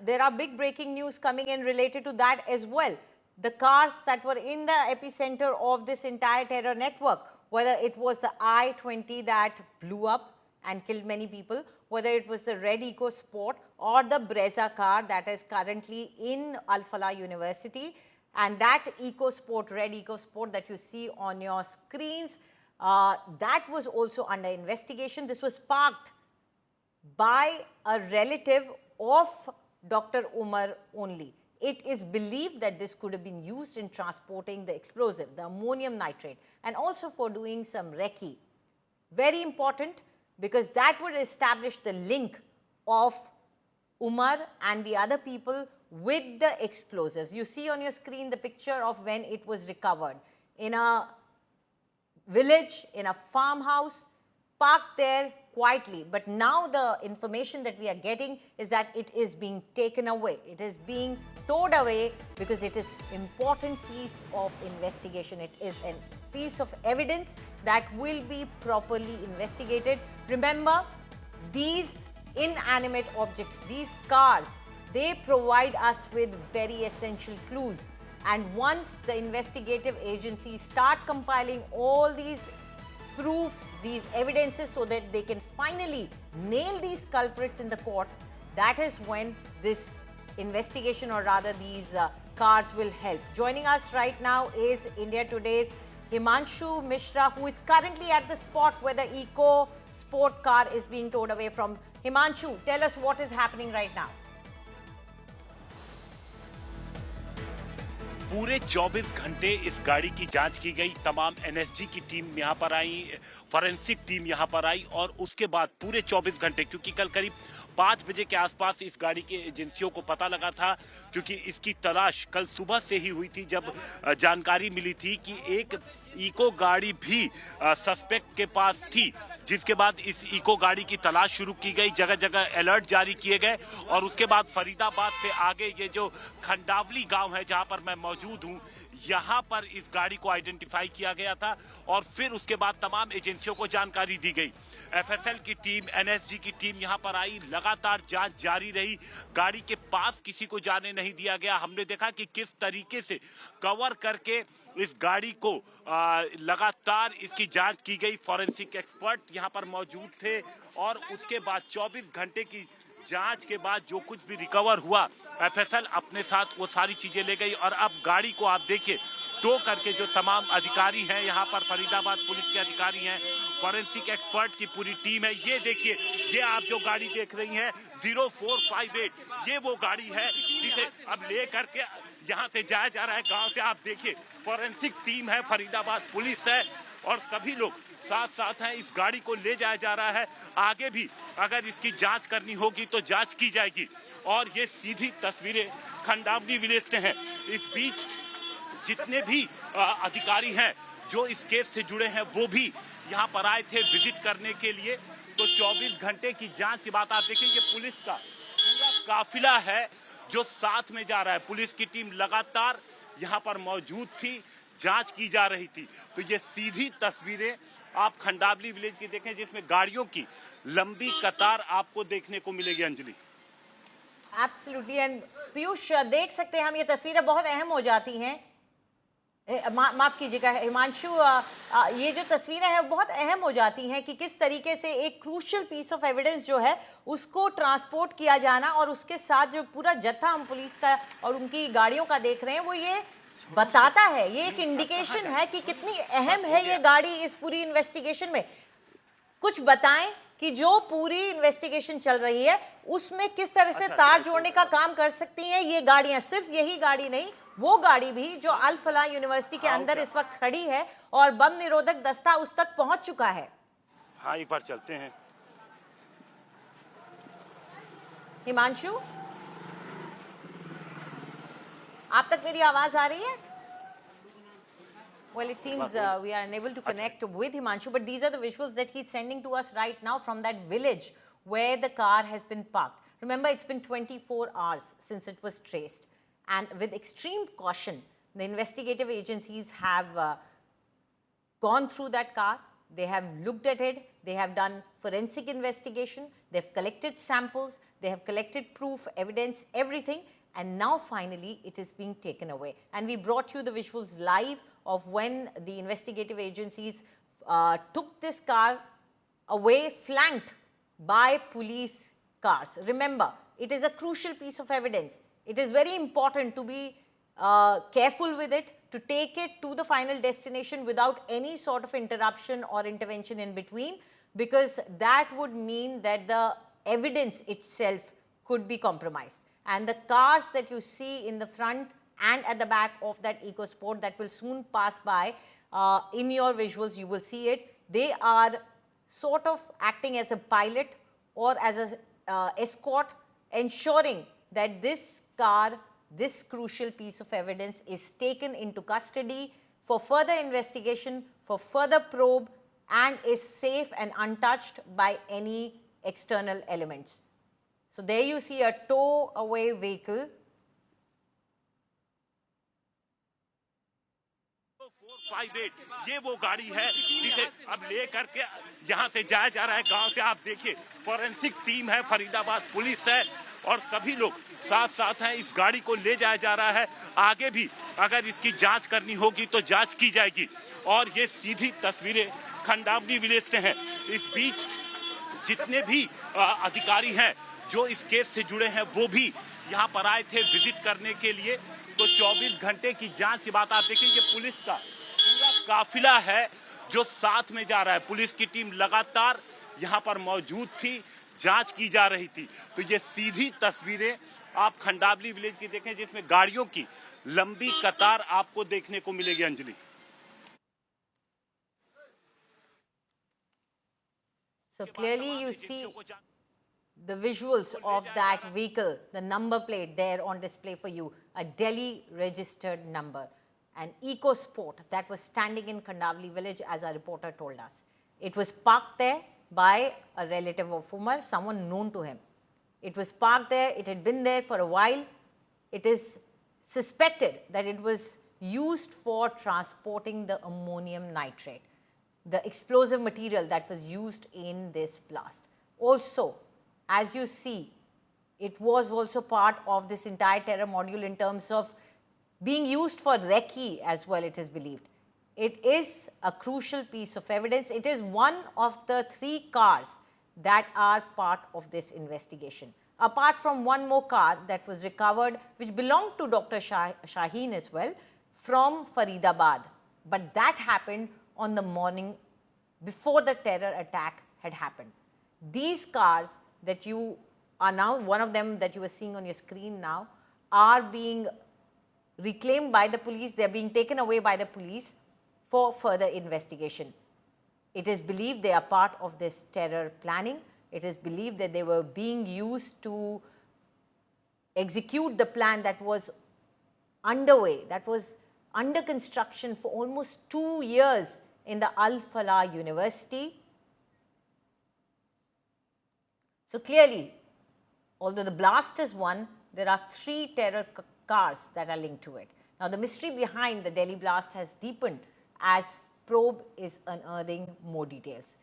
there are big breaking news coming in related to that as well. The cars that were in the epicenter of this entire terror network, whether it was the I-20 that blew up and killed many people, whether it was the red EcoSport or the Brezza car that is currently in Al Falah University, and that EcoSport, red EcoSport that you see on your screens, that was also under investigation. This was parked by a relative of Dr. Umar only. It is believed that this could have been used in transporting the explosive, the ammonium nitrate, and also for doing some recce. Very important, because that would establish the link of Umar and the other people with the explosives. You see on your screen the picture of when it was recovered in a village, in a farmhouse, parked there quietly. But now the information that we are getting is that it is being taken away. It is being towed away because it is an important piece of investigation. It is a piece of evidence that will be properly investigated. Remember, these inanimate objects, these cars, they provide us with very essential clues. And once the investigative agencies start compiling all these proofs, these evidences, so that they can finally nail these culprits in the court, that is when this investigation, or rather these cars, will help. Joining us right now is India Today's Himanshu Mishra, who is currently at the spot where the EcoSport car is being towed away from. Himanshu, tell us what is happening right now. पूरे 24 घंटे इस गाड़ी की जांच की गई। तमाम NSG की टीम यहां पर आई, फॉरेंसिक टीम यहां पर आई, और उसके बाद पूरे 24 घंटे, क्योंकि कल करीब 5 बजे के आसपास इस गाड़ी के एजेंसियों को पता लगा था, क्योंकि इसकी तलाश कल सुबह से ही हुई थी, जब जानकारी मिली थी कि एक इको गाड़ी भी सस्पेक्ट के पास थी, जिसके बाद इस इको गाड़ी की तलाश शुरू की गई। जगह जगह अलर्ट जारी किए गए, और उसके बाद फरीदाबाद से आगे ये जो खंडावली गांव है जहां पर मैं मौजूद हूं, यहां पर इस गाड़ी को आइडेंटिफाई किया गया था, और फिर उसके बाद तमाम एजेंसियों को जानकारी दी गई। एफएसएल की टीम, एनएसजी की टीम यहां पर आई, लगातार जांच जारी रही, गाड़ी के पास किसी को जाने नहीं दिया गया। हमने देखा कि किस तरीके से कवर करके इस गाड़ी को लगातार इसकी जांच की गई। फॉरेंसिक एक्सपर्ट यहां पर मौजूद थे, और उसके बाद 24 घंटे की जांच के बाद जो कुछ भी रिकवर हुआ, एफएसएल अपने साथ वो सारी चीजें ले गई। और अब गाड़ी को आप देखिए, टो करके जो तमाम अधिकारी हैं यहाँ पर, फरीदाबाद पुलिस के अधिकारी हैं, फॉरेंसिक एक्सपर्ट की पूरी टीम है। ये देखिए, ये आप जो गाड़ी देख रही हैं 0458, ये वो गाड़ी है जिसे अब ले करके यहाँ से जाया जा रहा है गांव से। आप देखिए, फॉरेंसिक टीम है, फरीदाबाद पुलिस है, और सभी लोग साथ साथ हैं। इस गाड़ी को ले जाया जा रहा है। आगे भी अगर इसकी जांच करनी होगी तो जांच की जाएगी। और ये सीधी तस्वीरें खंडावली विलेज से हैं। इस बीच जितने भी अधिकारी हैं जो इस केस से जुड़े हैं, वो भी यहाँ पर आए थे विजिट करने के लिए। तो 24 घंटे की जांच के बाद आप देखिए, ये पुलिस का पूरा काफिला है जो साथ में जा रहा है। पुलिस की टीम लगातार यहाँ पर मौजूद थी, जांच की जा रही थी। तो ये सीधी तस्वीरें आप खंडावली विलेज की देखें, जिसमें गाड़ियों की लंबी कतार आपको देखने को मिलेगी। अंजलि, एब्सोल्युटली। एंड पीयूष, देख सकते हैं हम, ये तस्वीरें बहुत अहम हो जाती हैं। माफ कीजिएगा हिमांशु, ये जो तस्वीरें हैं बहुत अहम हो जाती हैं कि किस तरीके से एक क्रूशियल पीस ऑफ एविडेंस जो है उसको ट्रांसपोर्ट किया जाना, और उसके साथ जो पूरा जत्था हम पुलिस का और उनकी गाड़ियों का देख रहे हैं, वो ये बताता है, ये एक इंडिकेशन है कि कितनी अहम है ये गाड़ी इस पूरी इन्वेस्टिगेशन में। कुछ बताएं कि जो पूरी इन्वेस्टिगेशन चल रही है उसमें किस तरह से तार जोड़ने का काम कर सकती हैं ये गाड़ियां। सिर्फ यही गाड़ी नहीं, वो गाड़ी भी जो अल फलाह यूनिवर्सिटी के अंदर इस वक्त खड़ी है, और बम निरोधक दस्ता उस तक पहुंच चुका है। हाँ, एक बार चलते हैं। हिमांशु, आप तक मेरी आवाज आ रही है? Well, it seems we are unable to connect with Himanshu, but these are the visuals that he's sending to us right now from that village where the car has been parked. Remember, it's been 24 hours since it was traced, and with extreme caution, the investigative agencies have gone through that car. They have looked at it, they have done forensic investigation, they've collected samples, they have collected proof, evidence, everything, and now finally it is being taken away. And we brought you the visuals live of when the investigative agencies took this car away, flanked by police cars. Remember, it is a crucial piece of evidence. It is very important to be careful with it, to take it to the final destination without any sort of interruption or intervention in between, because that would mean that the evidence itself could be compromised. And the cars that you see in the front and at the back of that EcoSport that will soon pass by, in your visuals you will see it, they are sort of acting as a pilot or as a escort, ensuring that this car, this crucial piece of evidence, is taken into custody for further investigation, for further probe, and is safe and untouched by any external elements. So there you see a tow away vehicle. 458 ये वो गाड़ी है जिसे अब ले करके यहाँ से जाया जा रहा है गांव से। आप देखिए, फॉरेंसिक टीम है, फरीदाबाद पुलिस है और सभी लोग साथ साथ हैं। इस गाड़ी को ले जाया जा रहा है। आगे भी अगर इसकी जांच करनी होगी तो जांच की जाएगी। और ये सीधी तस्वीरें खंडावली विलेज से हैं। इस बीच जितने भी अधिकारी हैं जो इस केस से जुड़े हैं वो भी यहाँ पर आए थे विजिट करने के लिए। तो 24 घंटे की जांच के बाद आप देखिए, ये पुलिस का पूरा काफिला है जो साथ में जा रहा है। पुलिस की टीम लगातार यहाँ पर मौजूद थी, जांच की जा रही थी। तो ये सीधी तस्वीरें आप खंडावली विलेज की देखें जिसमें गाड़ियों की लंबी कतार आपको देखने को मिलेगी। Anjali, So clearly you see the visuals of that vehicle, the number plate there on display for you, a Delhi registered number, an EcoSport that was standing in Khandavali village, as our reporter told us. It was parked there by a relative of Umar, someone known to him. It was parked there, it had been there for a while. It is suspected that it was used for transporting the ammonium nitrate, the explosive material that was used in this blast. Also, as you see, it was also part of this entire terror module in terms of being used for recce as well, it is believed. It is a crucial piece of evidence. It is one of the 3 cars that are part of this investigation. Apart from one more car that was recovered, which belonged to Dr. Shaheen as well, from Faridabad. But that happened on the morning before the terror attack had happened. These cars that you are now, one of them that you are seeing on your screen now, are being reclaimed by the police. They are being taken away by the police for further investigation. It is believed they are part of this terror planning. It is believed that they were being used to execute the plan that was underway, that was under construction for almost 2 years in the Al Falah University. So clearly, although the blast is one, there are 3 terror cars that are linked to it. Now, the mystery behind the Delhi blast has deepened as probe is unearthing more details.